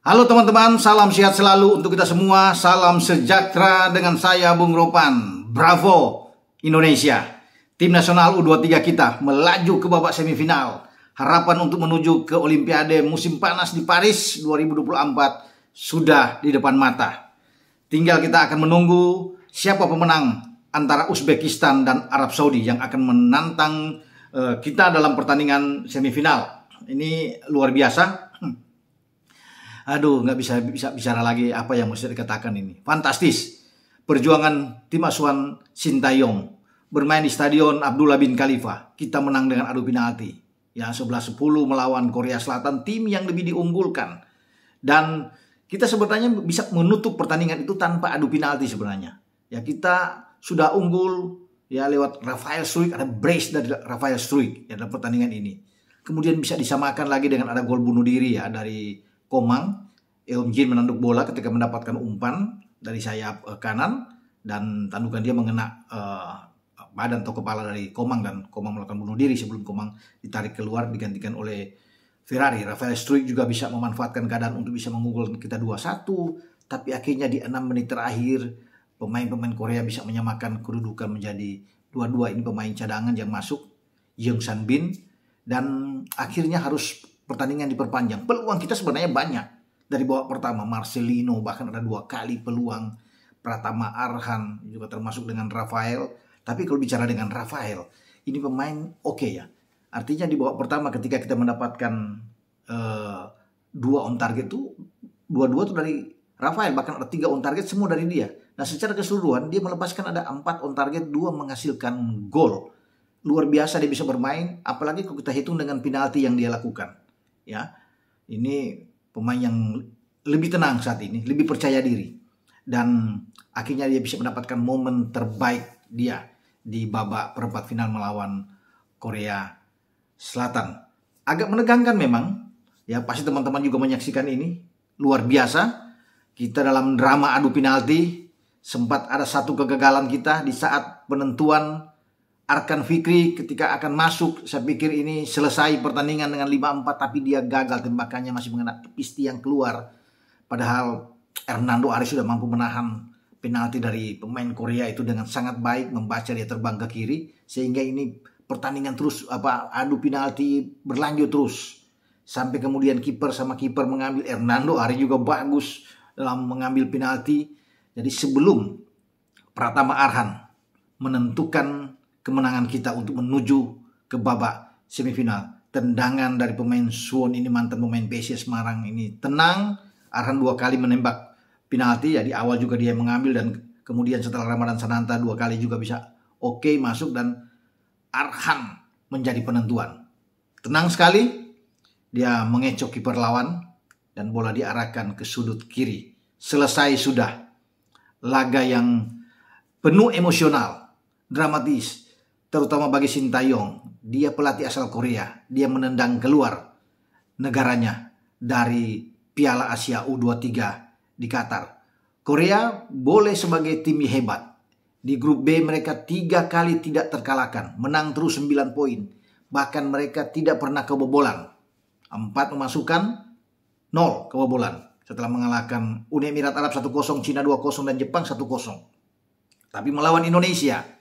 Halo teman-teman, salam sehat selalu untuk kita semua. Salam sejahtera dengan saya Bung Ropan. Bravo Indonesia. Tim nasional U23 kita melaju ke babak semifinal. Harapan untuk menuju ke Olimpiade musim panas di Paris 2024 sudah di depan mata. Tinggal kita akan menunggu siapa pemenang antara Uzbekistan dan Arab Saudi yang akan menantang kita dalam pertandingan semifinal. Ini luar biasa. Aduh, nggak bisa bicara lagi apa yang mesti dikatakan ini. Fantastis. Perjuangan tim asuhan Sintayong bermain di Stadion Abdullah bin Khalifa. Kita menang dengan adu penalti. Ya, 11-10 melawan Korea Selatan, tim yang lebih diunggulkan. Dan kita sebenarnya bisa menutup pertandingan itu tanpa adu penalti sebenarnya. Ya, kita sudah unggul ya lewat Rafael Struijk, ada brace dari Rafael Struijk ya dalam pertandingan ini. Kemudian bisa disamakan lagi dengan ada gol bunuh diri ya dari Komang. Eum Jin menanduk bola ketika mendapatkan umpan dari sayap kanan dan tandukan dia mengena badan atau kepala dari Komang dan Komang melakukan bunuh diri sebelum Komang ditarik keluar digantikan oleh Ferrari. Rafael Struijk juga bisa memanfaatkan keadaan untuk bisa mengunggulkan kita 2-1, tapi akhirnya di 6 menit terakhir pemain-pemain Korea bisa menyamakan kedudukan menjadi 2-2. Ini pemain cadangan yang masuk, Young San Bin, dan akhirnya harus pertandingan diperpanjang. Peluang kita sebenarnya banyak. Dari babak pertama, Marcelino bahkan ada 2 kali peluang. Pratama Arhan juga termasuk dengan Rafael. Tapi kalau bicara dengan Rafael, ini pemain oke ya. Artinya di babak pertama ketika kita mendapatkan 2 on target itu, 2-2 itu dari Rafael. Bahkan ada 3 on target semua dari dia. Nah secara keseluruhan dia melepaskan ada 4 on target, 2 menghasilkan gol. Luar biasa dia bisa bermain. Apalagi kalau kita hitung dengan penalti yang dia lakukan. Ya, ini pemain yang lebih tenang saat ini, lebih percaya diri, dan akhirnya dia bisa mendapatkan momen terbaik dia di babak perempat final melawan Korea Selatan. Agak menegangkan memang, ya pasti teman-teman juga menyaksikan ini, luar biasa. Kita dalam drama adu penalti sempat ada satu kegagalan kita di saat penentuan. Arkan Fikri ketika akan masuk, saya pikir ini selesai pertandingan dengan 5-4, tapi dia gagal tembakannya masih mengena tipis tiang keluar. Padahal Hernando Ari sudah mampu menahan penalti dari pemain Korea itu dengan sangat baik, membaca dia terbang ke kiri, sehingga ini pertandingan terus adu penalti berlanjut terus. Sampai kemudian kiper mengambil, Hernando Ari juga bagus dalam mengambil penalti. Jadi sebelum Pratama Arhan menentukan kemenangan kita untuk menuju ke babak semifinal, tendangan dari pemain Suwon ini, mantan pemain PSIS Semarang ini tenang. Arhan 2 kali menembak penalti ya, di awal juga dia mengambil, dan kemudian setelah Ramadan Sananta 2 kali juga bisa oke masuk, dan Arhan menjadi penentuan. Tenang sekali dia mengecoh kiper lawan dan bola diarahkan ke sudut kiri. Selesai sudah laga yang penuh emosional, dramatis. Terutama bagi Sintayong, dia pelatih asal Korea, dia menendang keluar negaranya dari Piala Asia U23 di Qatar. Korea boleh sebagai tim hebat. Di grup B mereka 3 kali tidak terkalahkan, menang terus 9 poin. Bahkan mereka tidak pernah kebobolan. 4 memasukkan, 0 kebobolan. Setelah mengalahkan Uni Emirat Arab 1-0, Cina 2-0, dan Jepang 1-0. Tapi melawan Indonesia,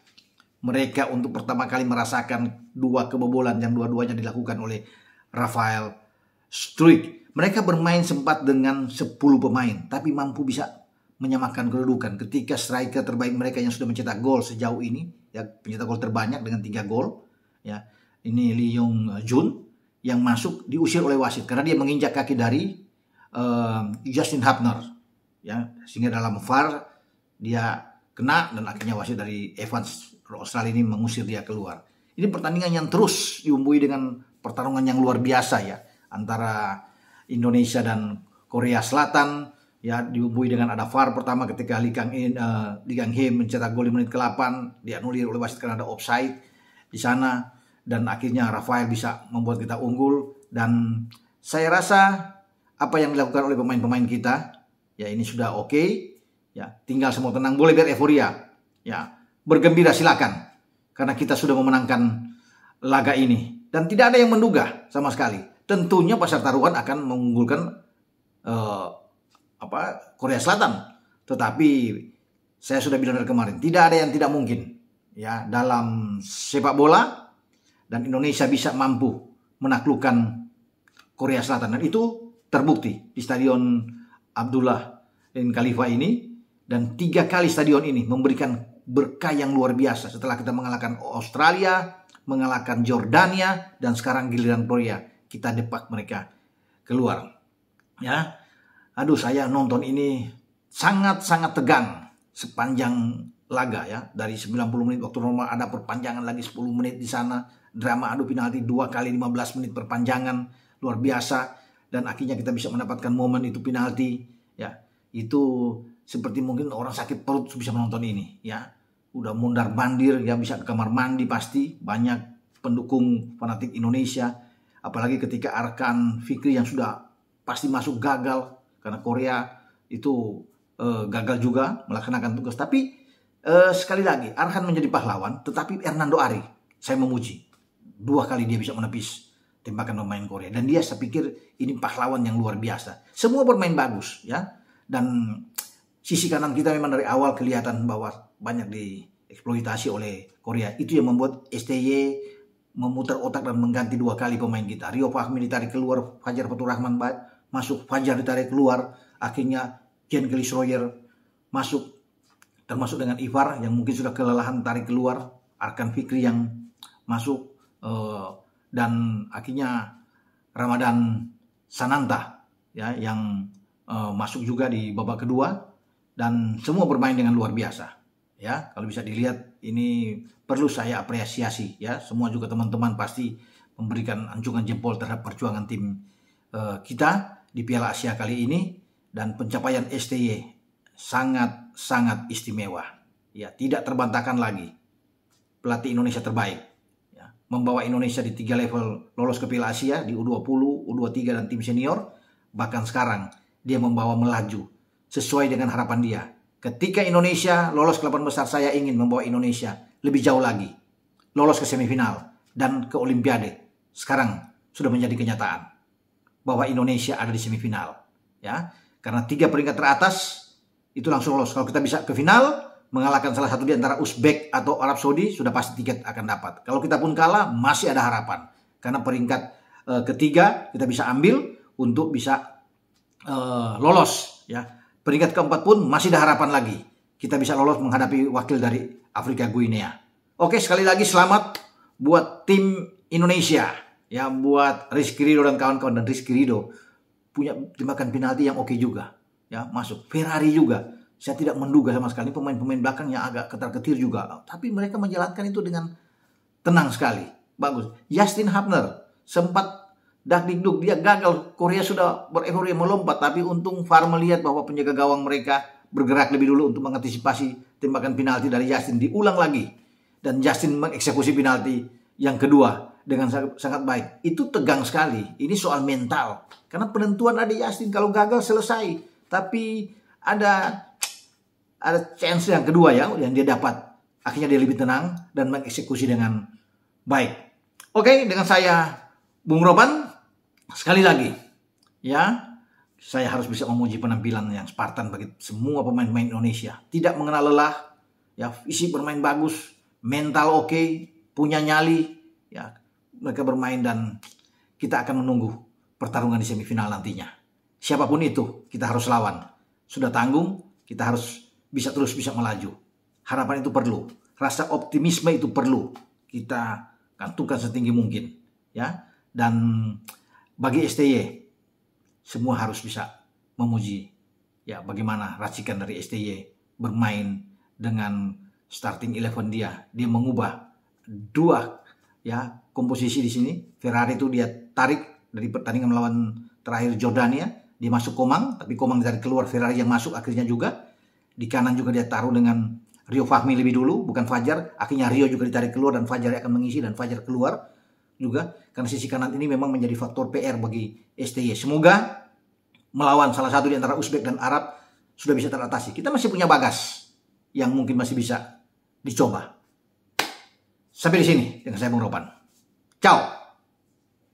mereka untuk pertama kali merasakan 2 kebobolan yang dua-duanya dilakukan oleh Rafael Struijk. Mereka bermain sempat dengan 10 pemain, tapi mampu bisa menyamakan kedudukan ketika striker terbaik mereka yang sudah mencetak gol sejauh ini, ya pencetak gol terbanyak dengan 3 gol, ya ini Lee Yong Jun yang masuk diusir oleh wasit karena dia menginjak kaki dari Justin Hapner, ya sehingga dalam VAR dia kena dan akhirnya wasit dari Evans Australia ini mengusir dia keluar. Ini pertandingan yang terus dibumbui dengan pertarungan yang luar biasa ya antara Indonesia dan Korea Selatan, ya dibumbui dengan ada VAR pertama ketika Lee Kang Hee mencetak gol di menit ke-8, dianulir oleh wasit karena ada offside di sana, dan akhirnya Rafael bisa membuat kita unggul. Dan saya rasa apa yang dilakukan oleh pemain-pemain kita ya ini sudah oke. Ya, tinggal semua tenang, boleh bereforia. Ya, bergembira silakan. Karena kita sudah memenangkan laga ini. Dan tidak ada yang menduga sama sekali. Tentunya pasar taruhan akan mengunggulkan Korea Selatan. Tetapi saya sudah bilang dari kemarin, tidak ada yang tidak mungkin ya dalam sepak bola, dan Indonesia bisa mampu menaklukkan Korea Selatan, dan itu terbukti di Stadion Abdullah bin Khalifa ini. Dan 3 kali stadion ini memberikan berkah yang luar biasa setelah kita mengalahkan Australia, mengalahkan Jordania, dan sekarang giliran Korea, kita depak mereka keluar. Ya, aduh, saya nonton ini sangat-sangat tegang sepanjang laga ya. Dari 90 menit waktu normal ada perpanjangan lagi 10 menit di sana. Drama adu penalti 2 kali 15 menit perpanjangan, luar biasa. Dan akhirnya kita bisa mendapatkan momen itu penalti ya. Itu seperti mungkin orang sakit perut bisa menonton ini ya. Udah mundar mandir ya, bisa ke kamar mandi pasti. Banyak pendukung fanatik Indonesia, apalagi ketika Arkan Fikri yang sudah pasti masuk gagal karena Korea itu gagal juga melaksanakan tugas. Tapi sekali lagi Arkan menjadi pahlawan, tetapi Hernando Ari saya memuji. 2 kali dia bisa menepis tembakan pemain Korea, dan dia, saya pikir ini pahlawan yang luar biasa. Semua bermain bagus ya, dan sisi kanan kita memang dari awal kelihatan bahwa banyak dieksploitasi oleh Korea. Itu yang membuat STY memutar otak dan mengganti 2 kali pemain kita. Rio Fahmi ditarik keluar, Fajar Fatur Rahman masuk, Fajar ditarik keluar, akhirnya Ken Schroyer masuk, termasuk dengan Ivar yang mungkin sudah kelelahan tarik keluar, Arkan Fikri yang masuk, dan akhirnya Ramadan Sananta ya yang masuk juga di babak kedua. Dan semua bermain dengan luar biasa ya. Kalau bisa dilihat, ini perlu saya apresiasi ya. Semua juga teman-teman pasti memberikan anjungan jempol terhadap perjuangan tim kita di Piala Asia kali ini. Dan pencapaian STY sangat-sangat istimewa ya, tidak terbantahkan lagi. Pelatih Indonesia terbaik ya, membawa Indonesia di 3 level lolos ke Piala Asia, di U20, U23 dan tim senior. Bahkan sekarang dia membawa melaju sesuai dengan harapan dia. Ketika Indonesia lolos ke 8 besar, saya ingin membawa Indonesia lebih jauh lagi, lolos ke semifinal dan ke Olimpiade. Sekarang sudah menjadi kenyataan bahwa Indonesia ada di semifinal ya, karena 3 peringkat teratas itu langsung lolos. Kalau kita bisa ke final, mengalahkan salah satu di antara Uzbek atau Arab Saudi, sudah pasti tiket akan dapat. Kalau kita pun kalah, masih ada harapan, karena peringkat ketiga kita bisa ambil untuk bisa lolos ya. Peringkat keempat pun masih ada harapan lagi, kita bisa lolos menghadapi wakil dari Afrika Guinea. Oke, sekali lagi selamat buat tim Indonesia ya, buat Rizky Ridho dan kawan-kawan. Dan Rizky Ridho punya tembakan penalti yang oke juga ya, masuk. Ferrari juga, saya tidak menduga sama sekali pemain-pemain belakang yang agak ketar-ketir juga, tapi mereka menjalankan itu dengan tenang sekali, bagus. Justin Hubner sempat dak-dikduk, dia gagal, Korea sudah bereforia melompat, tapi untung VAR melihat bahwa penjaga gawang mereka bergerak lebih dulu untuk mengantisipasi tembakan penalti dari Justin. Diulang lagi, dan Justin mengeksekusi penalti yang kedua dengan sangat baik. Itu tegang sekali, ini soal mental, karena penentuan ada Justin, kalau gagal selesai. Tapi ada chance yang kedua ya, yang dia dapat. Akhirnya dia lebih tenang dan mengeksekusi dengan baik. Oke, dengan saya Bung Ropan. Sekali lagi, ya, saya harus bisa memuji penampilan yang Spartan bagi semua pemain-pemain Indonesia. Tidak mengenal lelah, ya, fisik bermain bagus, mental oke, punya nyali, ya, mereka bermain, dan kita akan menunggu pertarungan di semifinal nantinya. Siapapun itu, kita harus lawan. Sudah tanggung, kita harus terus bisa melaju. Harapan itu perlu, rasa optimisme itu perlu kita kantungkan setinggi mungkin, ya. Dan bagi STY, semua harus bisa memuji ya bagaimana racikan dari STY bermain dengan starting 11 dia. Dia mengubah 2 ya komposisi di sini. Ferrari itu dia tarik dari pertandingan melawan terakhir Jordania, dia masuk Komang, tapi Komang ditarik keluar, Ferrari yang masuk akhirnya juga. Di kanan juga dia taruh dengan Rio Fahmi lebih dulu, bukan Fajar. Akhirnya Rio juga ditarik keluar dan Fajar akan mengisi, dan Fajar keluar juga, karena sisi kanan ini memang menjadi faktor PR bagi STY. Semoga melawan salah satu di antara Uzbek dan Arab sudah bisa teratasi. Kita masih punya bagas yang mungkin masih bisa dicoba. Sampai di sini dengan saya Bung Ropan. Ciao.